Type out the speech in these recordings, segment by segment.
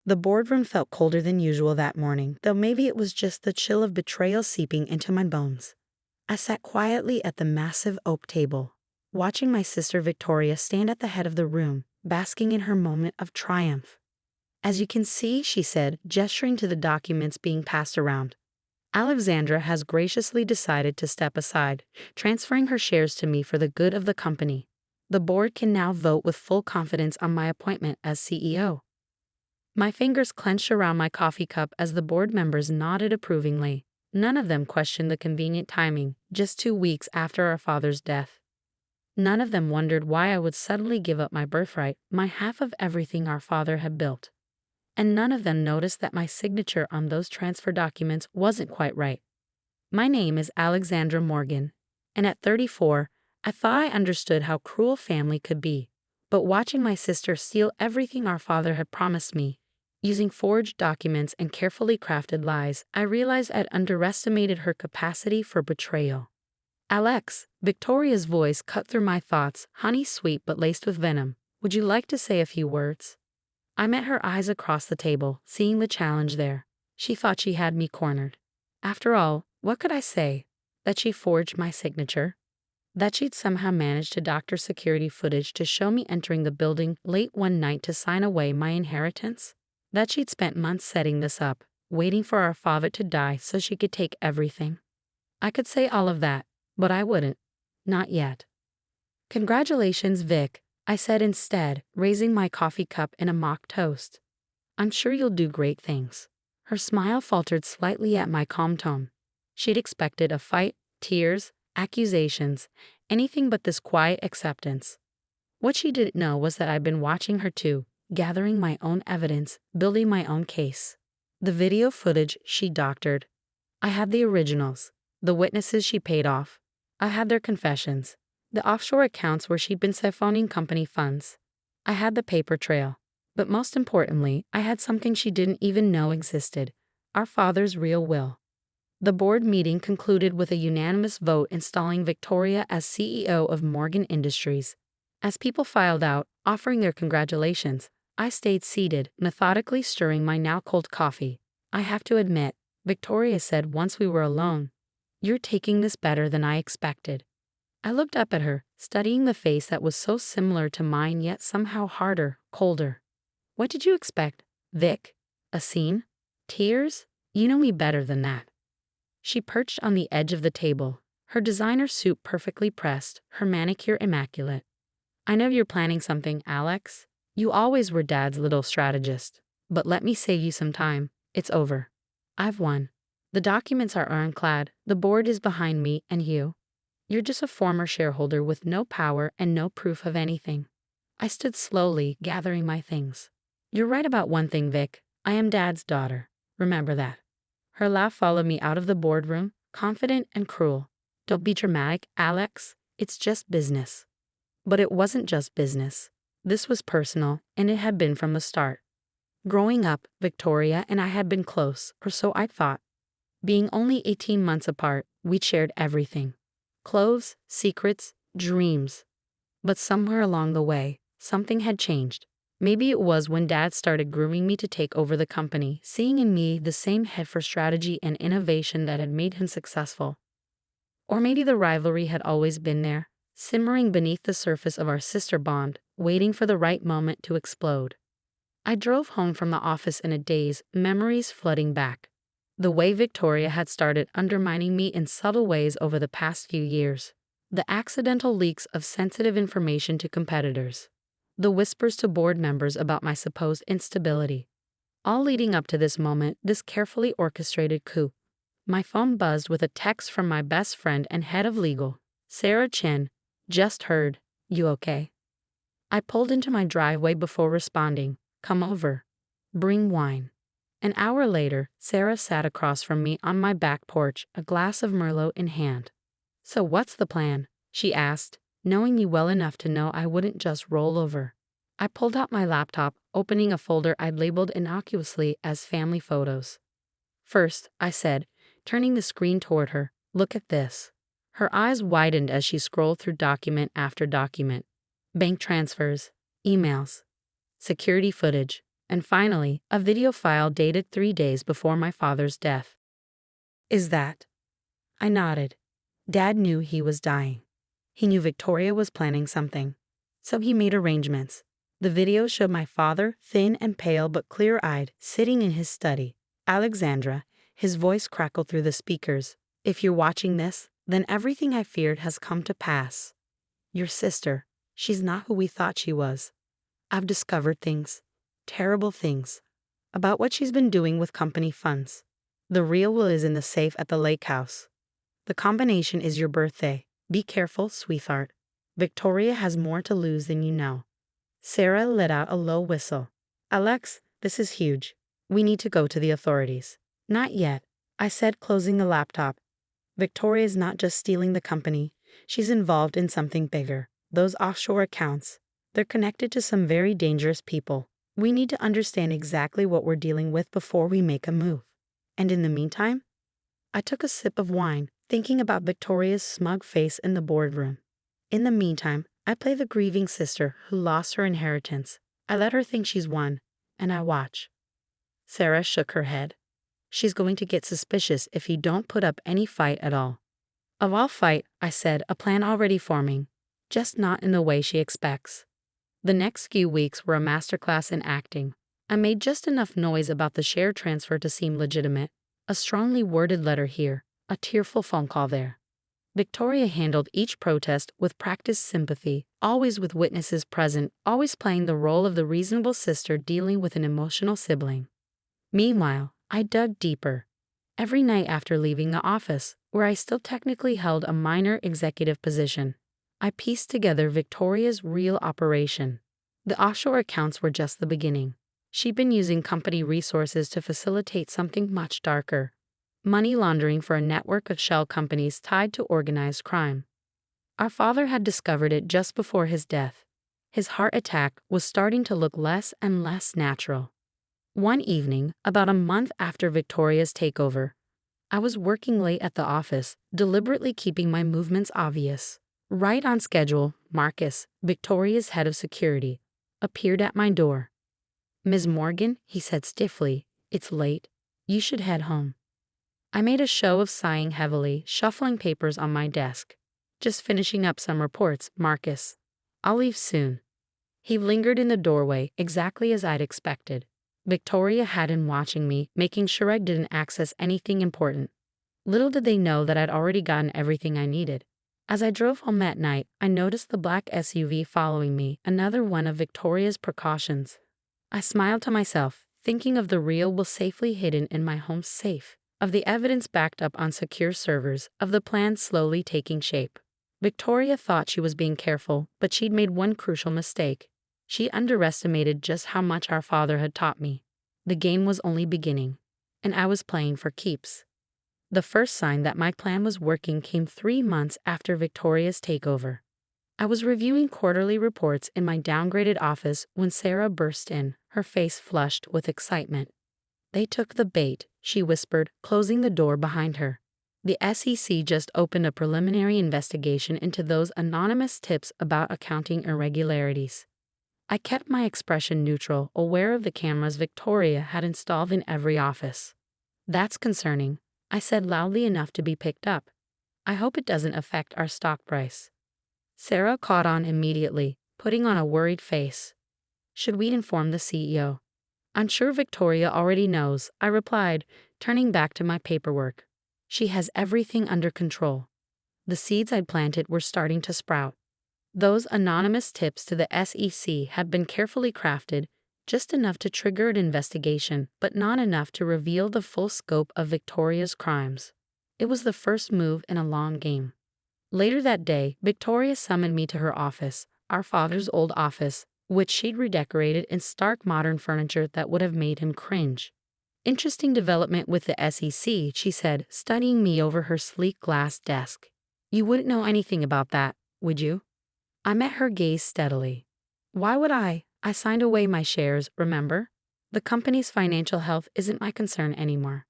The boardroom felt colder than usual that morning, though maybe it was just the chill of betrayal seeping into my bones. I sat quietly at the massive oak table, watching my sister Victoria stand at the head of the room, basking in her moment of triumph. "As you can see," she said, gesturing to the documents being passed around, "Alexandra has graciously decided to step aside, transferring her shares to me for the good of the company. The board can now vote with full confidence on my appointment as CEO." My fingers clenched around my coffee cup as the board members nodded approvingly. None of them questioned the convenient timing, just 2 weeks after our father's death. None of them wondered why I would suddenly give up my birthright, my half of everything our father had built. And none of them noticed that my signature on those transfer documents wasn't quite right. My name is Alexandra Morgan, and at 34, I thought I understood how cruel family could be. But watching my sister steal everything our father had promised me, using forged documents and carefully crafted lies, I realized I'd underestimated her capacity for betrayal. "Alex," Victoria's voice cut through my thoughts, honey sweet but laced with venom. "Would you like to say a few words?" I met her eyes across the table, seeing the challenge there. She thought she had me cornered. After all, what could I say? That she forged my signature? That she'd somehow managed to doctor security footage to show me entering the building late one night to sign away my inheritance? That she'd spent months setting this up, waiting for our father to die so she could take everything? I could say all of that, but I wouldn't. Not yet. "Congratulations, Vic," I said instead, raising my coffee cup in a mock toast. "I'm sure you'll do great things." Her smile faltered slightly at my calm tone. She'd expected a fight, tears, accusations, anything but this quiet acceptance. What she didn't know was that I'd been watching her too, gathering my own evidence, building my own case. The video footage she doctored. I had the originals, the witnesses she paid off. I had their confessions, the offshore accounts where she'd been siphoning company funds. I had the paper trail. But most importantly, I had something she didn't even know existed: our father's real will. The board meeting concluded with a unanimous vote installing Victoria as CEO of Morgan Industries. As people filed out, offering their congratulations, I stayed seated, methodically stirring my now cold coffee. "I have to admit," Victoria said once we were alone, "you're taking this better than I expected." I looked up at her, studying the face that was so similar to mine yet somehow harder, colder. "What did you expect, Vic? A scene? Tears? You know me better than that." She perched on the edge of the table, her designer suit perfectly pressed, her manicure immaculate. "I know you're planning something, Alex. You always were Dad's little strategist. But let me save you some time. It's over. I've won. The documents are ironclad, the board is behind me and you. You're just a former shareholder with no power and no proof of anything." I stood slowly, gathering my things. "You're right about one thing, Vic. I am Dad's daughter. Remember that." Her laugh followed me out of the boardroom, confident and cruel. "Don't be dramatic, Alex. It's just business." But it wasn't just business. This was personal, and it had been from the start. Growing up, Victoria and I had been close, or so I thought. Being only 18 months apart, we'd shared everything. Clothes, secrets, dreams. But somewhere along the way, something had changed. Maybe it was when Dad started grooming me to take over the company, seeing in me the same head for strategy and innovation that had made him successful. Or maybe the rivalry had always been there, simmering beneath the surface of our sister bond, waiting for the right moment to explode. I drove home from the office in a daze, memories flooding back. The way Victoria had started undermining me in subtle ways over the past few years. The accidental leaks of sensitive information to competitors. The whispers to board members about my supposed instability. All leading up to this moment, this carefully orchestrated coup. My phone buzzed with a text from my best friend and head of legal, Sarah Chin. "Just heard. You okay?" I pulled into my driveway before responding. "Come over. Bring wine." An hour later, Sarah sat across from me on my back porch, a glass of Merlot in hand. "So what's the plan?" she asked, knowing me well enough to know I wouldn't just roll over. I pulled out my laptop, opening a folder I'd labeled innocuously as family photos. "First," I said, turning the screen toward her, "look at this." Her eyes widened as she scrolled through document after document. Bank transfers, emails, security footage, And finally, a video file dated 3 days before my father's death. Is that? I nodded. Dad knew he was dying. He knew Victoria was planning something. So he made arrangements. The video showed my father, thin and pale but clear-eyed, sitting in his study. Alexandra, his voice crackled through the speakers. If you're watching this, then everything I feared has come to pass. Your sister, she's not who we thought she was. I've discovered things, terrible things, about what she's been doing with company funds. The real will is in the safe at the lake house. The combination is your birthday. Be careful, sweetheart. Victoria has more to lose than you know. Sarah let out a low whistle. Alex, this is huge. We need to go to the authorities. Not yet, I said, closing the laptop. Victoria's not just stealing the company. She's involved in something bigger. Those offshore accounts. They're connected to some very dangerous people. We need to understand exactly what we're dealing with before we make a move. And in the meantime, I took a sip of wine, thinking about Victoria's smug face in the boardroom. In the meantime, I play the grieving sister who lost her inheritance. I let her think she's won, and I watch. Sarah shook her head. She's going to get suspicious if you don't put up any fight at all. Oh, I'll fight, I said, a plan already forming, just not in the way she expects. The next few weeks were a masterclass in acting. I made just enough noise about the share transfer to seem legitimate. A strongly worded letter here, a tearful phone call there. Victoria handled each protest with practiced sympathy, always with witnesses present, always playing the role of the reasonable sister dealing with an emotional sibling. Meanwhile, I dug deeper. Every night after leaving the office, where I still technically held a minor executive position, I pieced together Victoria's real operation. The offshore accounts were just the beginning. She'd been using company resources to facilitate something much darker. Money laundering for a network of shell companies tied to organized crime. Our father had discovered it just before his death. His heart attack was starting to look less and less natural. One evening, about a month after Victoria's takeover, I was working late at the office, deliberately keeping my movements obvious. Right on schedule, Marcus, Victoria's head of security, appeared at my door. Ms. Morgan, he said stiffly, it's late. You should head home. I made a show of sighing heavily, shuffling papers on my desk. Just finishing up some reports, Marcus. I'll leave soon. He lingered in the doorway, exactly as I'd expected. Victoria had him watching me, making sure I didn't access anything important. Little did they know that I'd already gotten everything I needed. As I drove home that night, I noticed the black SUV following me, another one of Victoria's precautions. I smiled to myself, thinking of the real will safely hidden in my home safe, of the evidence backed up on secure servers, of the plan slowly taking shape. Victoria thought she was being careful, but she'd made one crucial mistake. She underestimated just how much our father had taught me. The game was only beginning, and I was playing for keeps. The first sign that my plan was working came 3 months after Victoria's takeover. I was reviewing quarterly reports in my downgraded office when Sarah burst in, her face flushed with excitement. They took the bait, she whispered, closing the door behind her. The SEC just opened a preliminary investigation into those anonymous tips about accounting irregularities. I kept my expression neutral, aware of the cameras Victoria had installed in every office. That's concerning, I said loudly enough to be picked up. I hope it doesn't affect our stock price. Sarah caught on immediately, putting on a worried face. Should we inform the CEO? I'm sure Victoria already knows, I replied, turning back to my paperwork. She has everything under control. The seeds I'd planted were starting to sprout. Those anonymous tips to the SEC had been carefully crafted, just enough to trigger an investigation, but not enough to reveal the full scope of Victoria's crimes. It was the first move in a long game. Later that day, Victoria summoned me to her office, our father's old office, which she'd redecorated in stark modern furniture that would have made him cringe. Interesting development with the SEC, she said, studying me over her sleek glass desk. You wouldn't know anything about that, would you? I met her gaze steadily. Why would I? I signed away my shares, remember? The company's financial health isn't my concern anymore.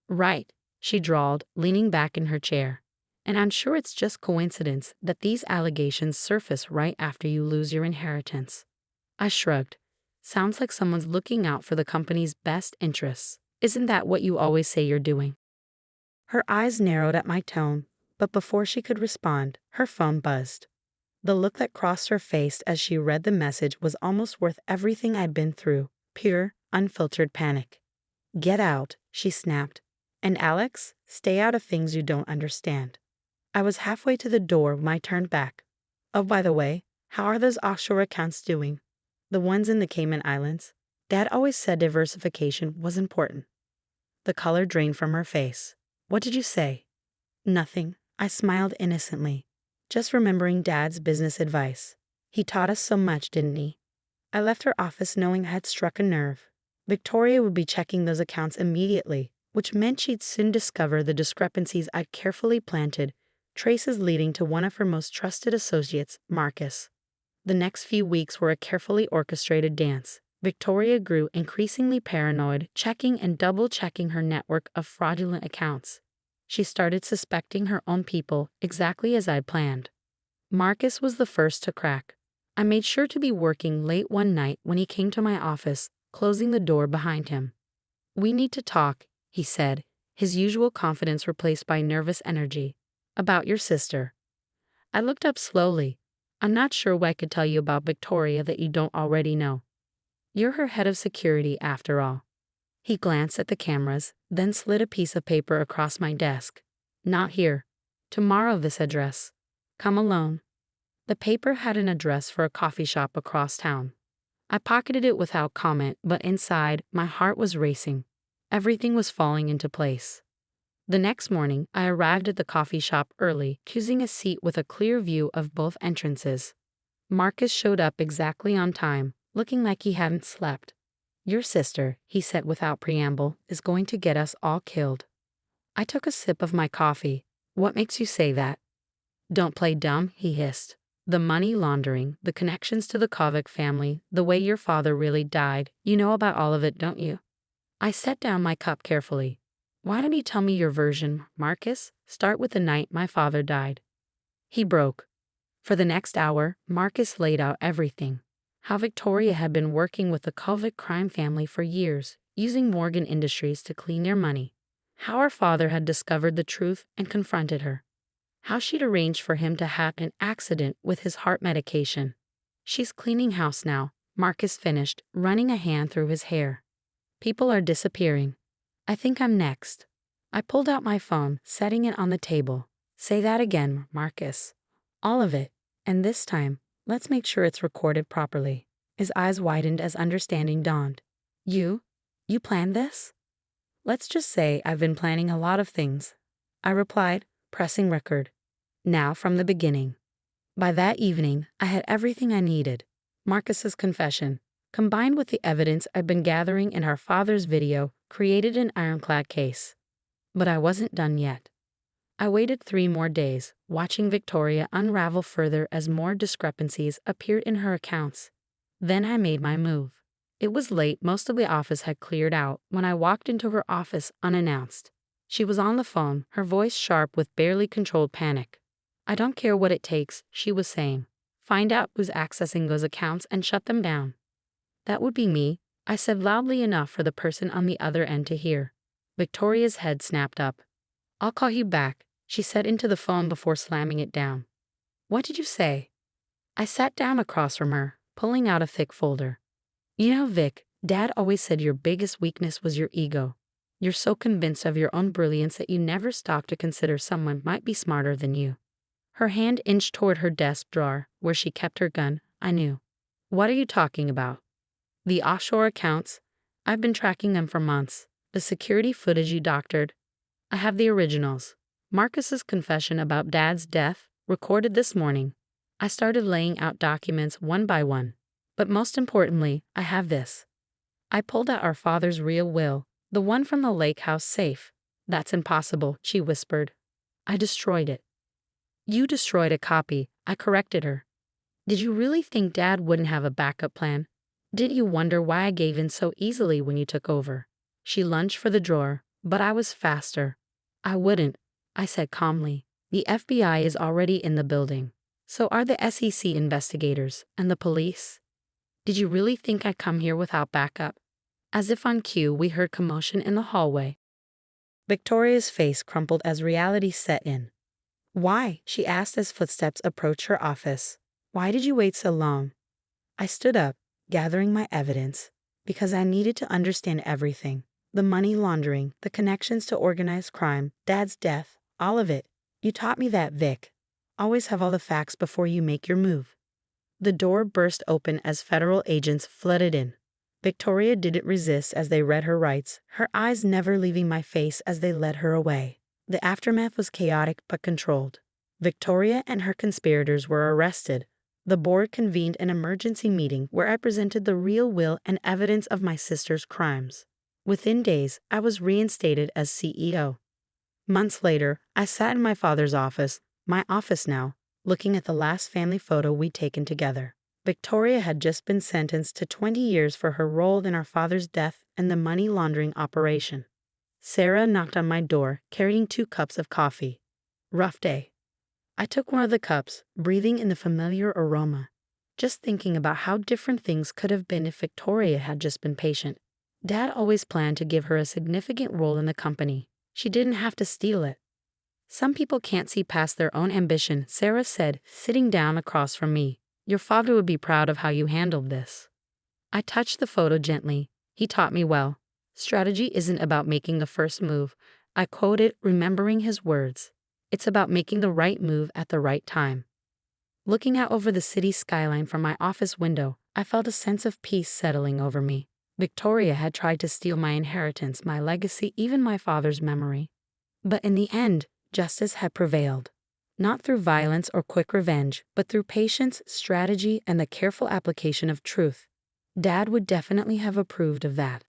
Right, she drawled, leaning back in her chair. And I'm sure it's just coincidence that these allegations surface right after you lose your inheritance. I shrugged. Sounds like someone's looking out for the company's best interests. Isn't that what you always say you're doing? Her eyes narrowed at my tone, but before she could respond, her phone buzzed. The look that crossed her face as she read the message was almost worth everything I'd been through, pure, unfiltered panic. "Get out," she snapped. "And Alex, stay out of things you don't understand." I was halfway to the door when I turned back. "Oh, by the way, how are those offshore accounts doing? The ones in the Cayman Islands? Dad always said diversification was important." The color drained from her face. "What did you say?" "Nothing." I smiled innocently, just remembering Dad's business advice. He taught us so much, didn't he? I left her office knowing I had struck a nerve. Victoria would be checking those accounts immediately, which meant she'd soon discover the discrepancies I'd carefully planted, traces leading to one of her most trusted associates, Marcus. The next few weeks were a carefully orchestrated dance. Victoria grew increasingly paranoid, checking and double-checking her network of fraudulent accounts. She started suspecting her own people exactly as I'd planned. Marcus was the first to crack. I made sure to be working late one night when he came to my office, closing the door behind him. "We need to talk," he said, his usual confidence replaced by nervous energy. "About your sister." I looked up slowly. "I'm not sure what I could tell you about Victoria that you don't already know. You're her head of security, after all." He glanced at the cameras, then slid a piece of paper across my desk. "Not here. Tomorrow, this address. Come alone." The paper had an address for a coffee shop across town. I pocketed it without comment, but inside, my heart was racing. Everything was falling into place. The next morning, I arrived at the coffee shop early, choosing a seat with a clear view of both entrances. Marcus showed up exactly on time, looking like he hadn't slept. "Your sister," he said without preamble, "is going to get us all killed." I took a sip of my coffee. "What makes you say that?" "Don't play dumb," he hissed. "The money laundering, the connections to the Kovic family, the way your father really died, you know about all of it, don't you?" I set down my cup carefully. "Why don't you tell me your version, Marcus? Start with the night my father died." He broke. For the next hour, Marcus laid out everything. How Victoria had been working with the Kovic crime family for years, using Morgan Industries to clean their money. How her father had discovered the truth and confronted her. How she'd arranged for him to have an accident with his heart medication. "She's cleaning house now," Marcus finished, running a hand through his hair. "People are disappearing. I think I'm next." I pulled out my phone, setting it on the table. "Say that again, Marcus. All of it. And this time, let's make sure it's recorded properly." His eyes widened as understanding dawned. You planned this?" "Let's just say I've been planning a lot of things," I replied, pressing record. Now from the beginning. By that evening, I had everything I needed. Marcus's confession, combined with the evidence I'd been gathering in our father's video, created an ironclad case. But I wasn't done yet. I waited 3 more days, watching Victoria unravel further as more discrepancies appeared in her accounts. Then I made my move. It was late, most of the office had cleared out, when I walked into her office unannounced. She was on the phone, her voice sharp with barely controlled panic. "I don't care what it takes," she was saying. "Find out who's accessing those accounts and shut them down." "That would be me," I said loudly enough for the person on the other end to hear. Victoria's head snapped up. "I'll call you back," she said into the phone before slamming it down. "What did you say?" I sat down across from her, pulling out a thick folder. "You know, Vic, Dad always said your biggest weakness was your ego. You're so convinced of your own brilliance that you never stop to consider someone might be smarter than you." Her hand inched toward her desk drawer, where she kept her gun. I knew. "What are you talking about?" "The offshore accounts. I've been tracking them for months. The security footage you doctored. I have the originals. Marcus's confession about Dad's death, recorded this morning. I started laying out documents one by one. But most importantly, I have this." I pulled out our father's real will, the one from the lake house safe. "That's impossible," she whispered. "I destroyed it." "You destroyed a copy," I corrected her. "Did you really think Dad wouldn't have a backup plan? Did you wonder why I gave in so easily when you took over?" She lunged for the drawer, but I was faster. "I wouldn't," I said calmly. "The FBI is already in the building. So are the SEC investigators and the police. Did you really think I'd come here without backup? As if on cue, we heard commotion in the hallway. Victoria's face crumpled as reality set in. Why? She asked as footsteps approached her office. Why did you wait so long? I stood up, gathering my evidence, because I needed to understand everything. The money laundering, the connections to organized crime, Dad's death, all of it. You taught me that, Vic. Always have all the facts before you make your move. The door burst open as federal agents flooded in. Victoria didn't resist as they read her rights, her eyes never leaving my face as they led her away. The aftermath was chaotic but controlled. Victoria and her conspirators were arrested. The board convened an emergency meeting where I presented the real will and evidence of my sister's crimes. Within days, I was reinstated as CEO. Months later, I sat in my father's office, my office now, looking at the last family photo we'd taken together. Victoria had just been sentenced to 20 years for her role in our father's death and the money laundering operation. Sarah knocked on my door, carrying 2 cups of coffee. Rough day. I took one of the cups, breathing in the familiar aroma, just thinking about how different things could have been if Victoria had just been patient. Dad always planned to give her a significant role in the company. She didn't have to steal it. Some people can't see past their own ambition, Sarah said, sitting down across from me. Your father would be proud of how you handled this. I touched the photo gently. He taught me well. Strategy isn't about making a first move. I quoted, remembering his words. It's about making the right move at the right time. Looking out over the city skyline from my office window, I felt a sense of peace settling over me. Victoria had tried to steal my inheritance, my legacy, even my father's memory. But in the end, justice had prevailed. Not through violence or quick revenge, but through patience, strategy, and the careful application of truth. Dad would definitely have approved of that.